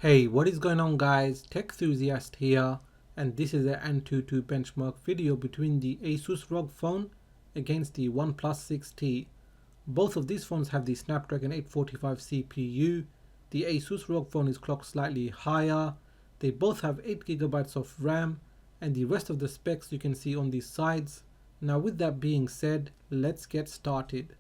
Hey, what is going on guys? Tech Enthusiast here, and this is an Antutu benchmark video between the Asus ROG phone against the OnePlus 6T. Both of these phones have the Snapdragon 845 CPU. The Asus ROG phone is clocked slightly higher. They both have 8GB of RAM, and the rest of the specs you can see on the sides. Now with that being said, let's get started.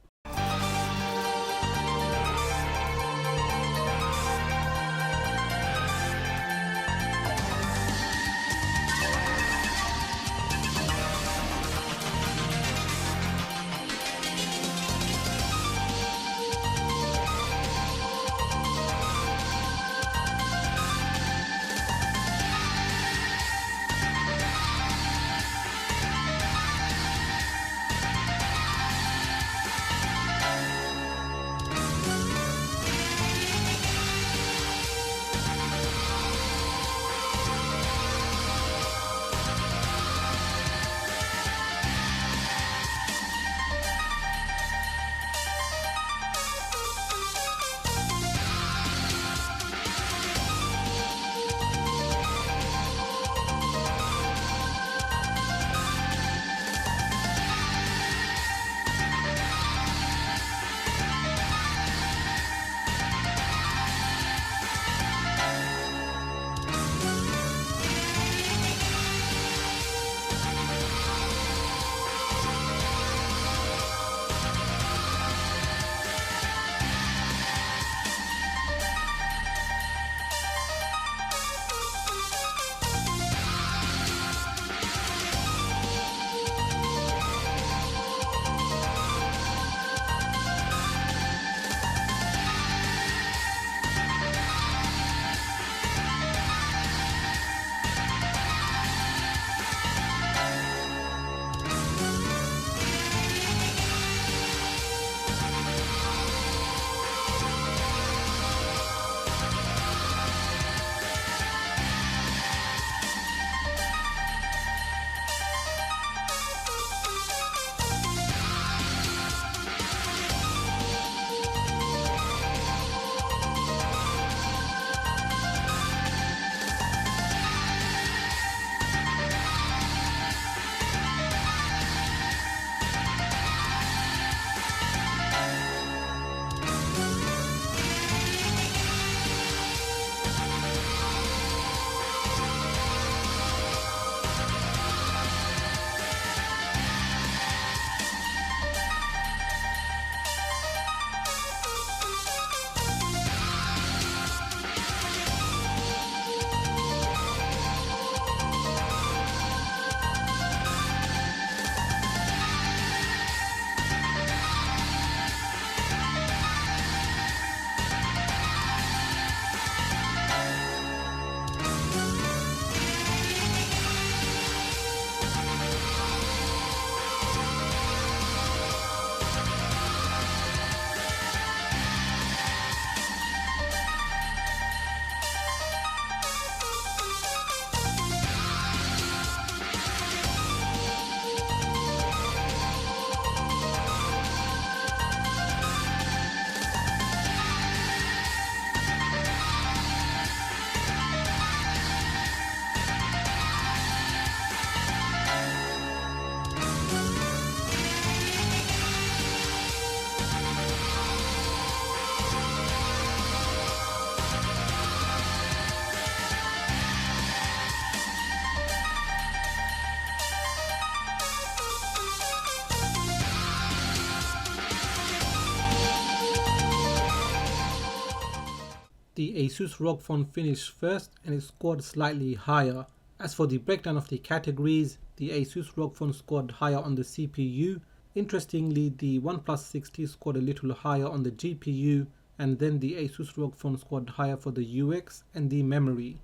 The Asus ROG phone finished first and it scored slightly higher. As for the breakdown of the categories, the Asus ROG phone scored higher on the CPU. Interestingly, the OnePlus 6T scored a little higher on the GPU, and then the Asus ROG phone scored higher for the UX and the memory.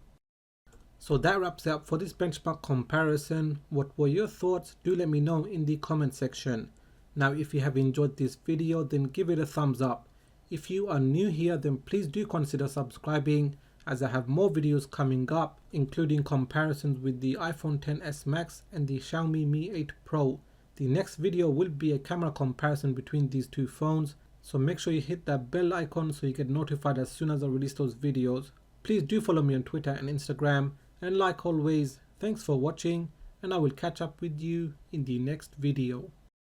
So that wraps it up for this benchmark comparison. What were your thoughts? Do let me know in the comment section. Now if you have enjoyed this video, then give it a thumbs up. If you are new here, then please do consider subscribing, as I have more videos coming up, including comparisons with the iPhone XS Max and the Xiaomi Mi 8 Pro. The next video will be a camera comparison between these two phones, so make sure you hit that bell icon so you get notified as soon as I release those videos. Please do follow me on Twitter and Instagram, and like always, thanks for watching, and I will catch up with you in the next video.